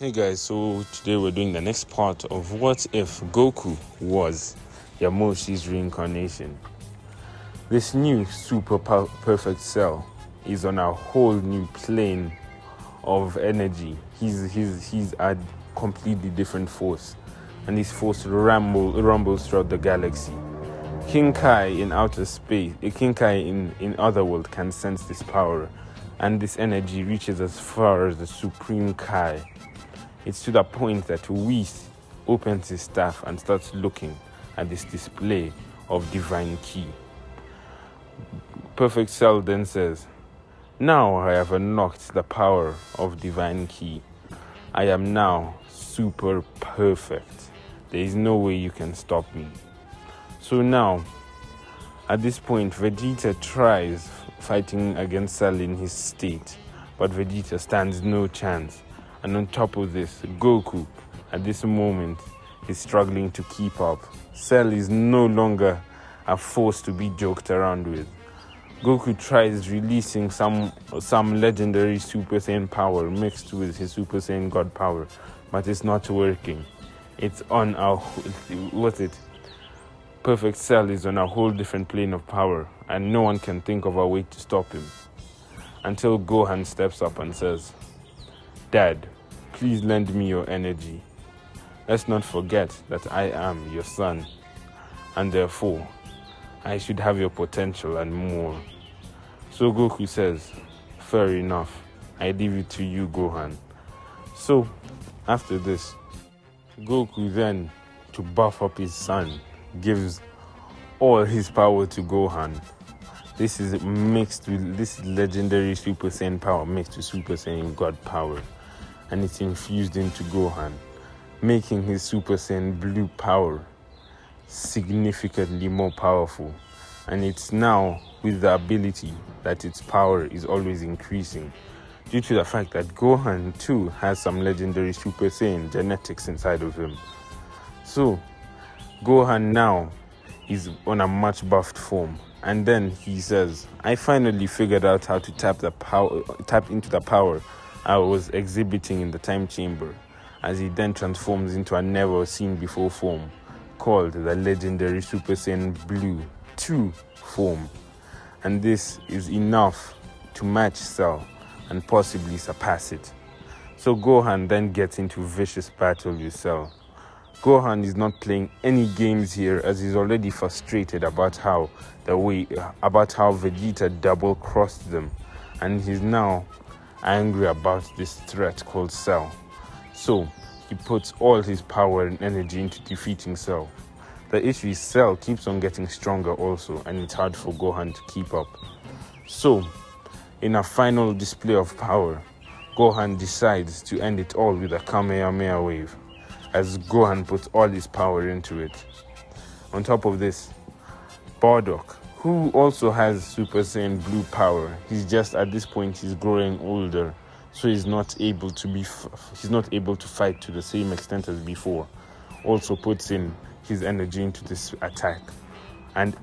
Hey guys, so today we're doing the next part of what if Goku was Yamoshi's reincarnation. This new perfect cell is on a whole new plane of energy. He's a completely different force, and his force rumbles throughout the galaxy. King Kai in outer space, King Kai in Otherworld can sense this power, and this energy reaches as far as the Supreme Kai. It's to the point that Whis opens his staff and starts looking at this display of divine ki. Perfect Cell then says, "Now I have unlocked the power of divine ki. I am now super perfect. There is no way you can stop me." So now, at this point, Vegeta tries fighting against Cell in his state, but Vegeta stands no chance. And on top of this, Goku, at this moment, is struggling to keep up. Cell is no longer a force to be joked around with. Goku tries releasing some legendary Super Saiyan power mixed with his Super Saiyan God power, but it's not working. It's on Perfect Cell is on a whole different plane of power, and no one can think of a way to stop him. Until Gohan steps up and says, "Dad, please lend me your energy. Let's not forget that I am your son, and therefore, I should have your potential and more." So Goku says, "Fair enough. I leave it to you, Gohan." So, after this, Goku then, to buff up his son, gives all his power to Gohan. This is mixed with this legendary Super Saiyan power mixed with Super Saiyan God power, and it's infused into Gohan, making his Super Saiyan Blue power significantly more powerful. And it's now with the ability that its power is always increasing, due to the fact that Gohan too has some legendary Super Saiyan genetics inside of him. So Gohan now is on a much buffed form, and then he says, "I finally figured out how to tap into the power I was exhibiting in the time chamber," as he then transforms into a never seen before form called the legendary Super Saiyan Blue 2 form. And this is enough to match Cell and possibly surpass it. So Gohan then gets into vicious battle with Cell. Gohan is not playing any games here, as he's already frustrated about how Vegeta double-crossed them, and he's now angry about this threat called Cell. So he puts all his power and energy into defeating Cell. The issue is Cell keeps on getting stronger also, and it's hard for Gohan to keep up. So, in a final display of power, Gohan decides to end it all with a Kamehameha wave, as Gohan puts all his power into it. On top of this, Bardock, who also has Super Saiyan Blue power, he's just at this point he's growing older, so he's not able to fight to the same extent as before. Also puts in his energy into this attack, and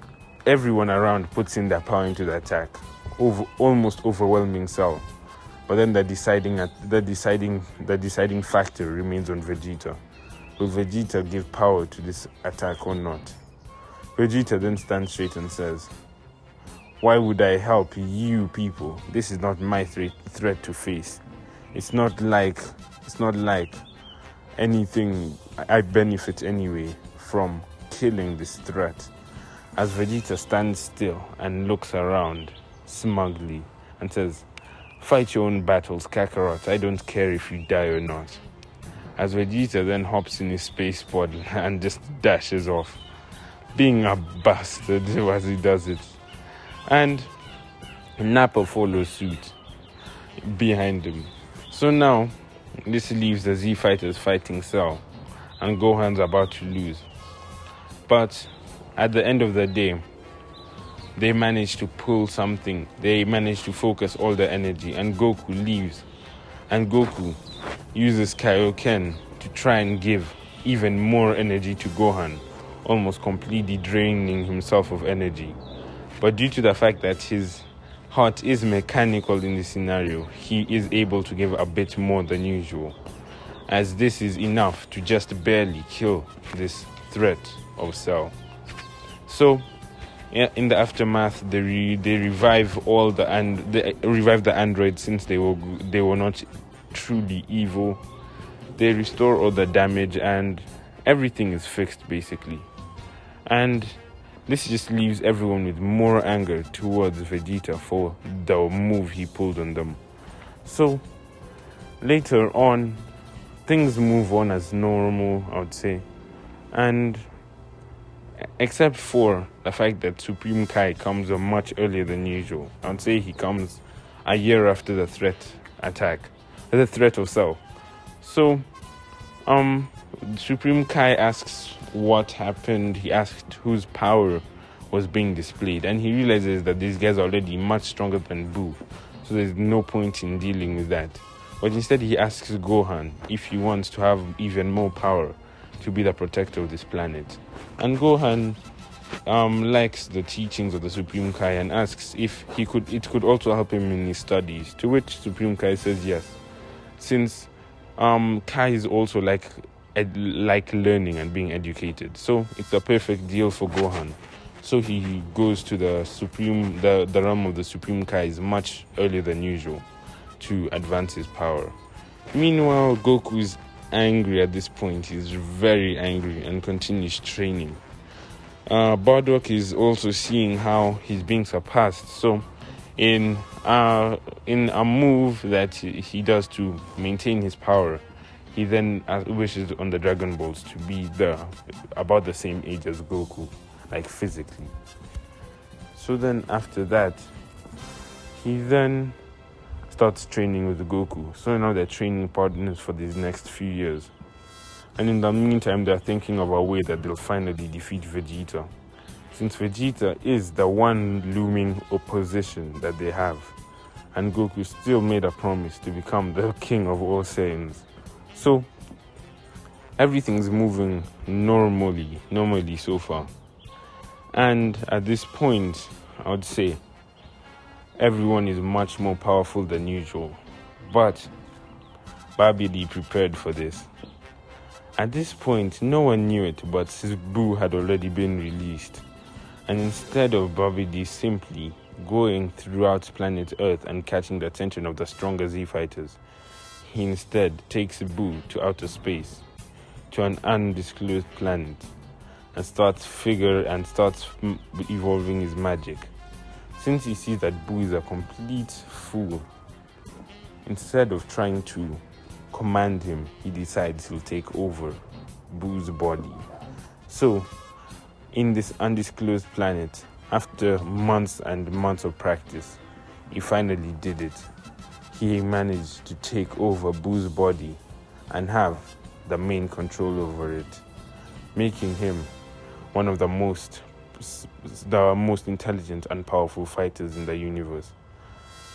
everyone around puts in their power into the attack, almost overwhelming Cell. But then the deciding factor remains on Vegeta. Will Vegeta give power to this attack or not? Vegeta then stands straight and says, "Why would I help you people? This is not my threat to face. It's not like anything I benefit anyway from killing this threat." As Vegeta stands still and looks around smugly and says, "Fight your own battles, Kakarot. I don't care if you die or not." As Vegeta then hops in his space pod and just dashes off, being a bastard as he does it. And Nappa follows suit behind him. So now, this leaves the Z Fighters fighting Cell, and Gohan's about to lose. But at the end of the day, they manage to pull something. They manage to focus all their energy, and Goku leaves. And Goku uses Kaioken to try and give even more energy to Gohan, almost completely draining himself of energy. But due to the fact that his heart is mechanical in this scenario, he is able to give a bit more than usual. as this is enough to just barely kill this threat of Cell. So, in the aftermath, they revive they revive the androids, since they were not truly evil. They restore all the damage and everything is fixed basically. And this just leaves everyone with more anger towards Vegeta for the move he pulled on them. So later on, things move on as normal, I would say. And except for the fact that Supreme Kai comes much earlier than usual. I would say he comes a year after the threat of Cell. So, Supreme Kai asks what happened. He asked whose power was being displayed, and he realizes that these guys are already much stronger than Buu, so there's no point in dealing with that. But instead he asks Gohan if he wants to have even more power to be the protector of this planet. And Gohan likes the teachings of the Supreme Kai and asks if it could also help him in his studies, to which Supreme Kai says yes, since Kai is also like learning and being educated, so it's a perfect deal for Gohan. So he goes to the realm of the Supreme Kais much earlier than usual to advance his power. Meanwhile, Goku is angry at this point. He's very angry and continues training. Bardock is also seeing how he's being surpassed. So in a move that he does to maintain his power, he then wishes on the Dragon Balls to be about the same age as Goku, like physically. So then after that, he then starts training with Goku. So now they're training partners for these next few years. And in the meantime, they're thinking of a way that they'll finally defeat Vegeta, since Vegeta is the one looming opposition that they have. And Goku still made a promise to become the king of all Saiyans. So everything's moving normally so far. And at this point, I would say everyone is much more powerful than usual. But Babidi prepared for this. At this point, no one knew it, but Buu had already been released. And instead of Babidi simply going throughout planet Earth and catching the attention of the stronger Z fighters, he instead takes Buu to outer space, to an undisclosed planet, and starts evolving his magic. Since he sees that Buu is a complete fool, instead of trying to command him, he decides he'll take over Buu's body. So, in this undisclosed planet, after months and months of practice, he finally did it. He managed to take over Buu's body and have the main control over it, making him one of the most intelligent and powerful fighters in the universe.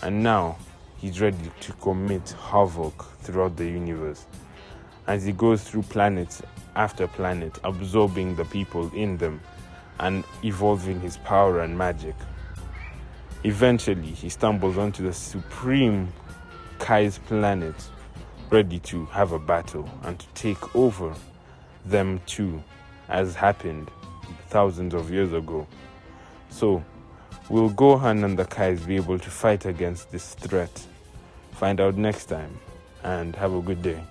And now he's ready to commit havoc throughout the universe as he goes through planet after planet, absorbing the people in them and evolving his power and magic. Eventually, he stumbles onto the Supreme Kai's planet, ready to have a battle and to take over them too, as happened thousands of years ago. So, will Gohan and the Kais be able to fight against this threat? Find out next time, and have a good day.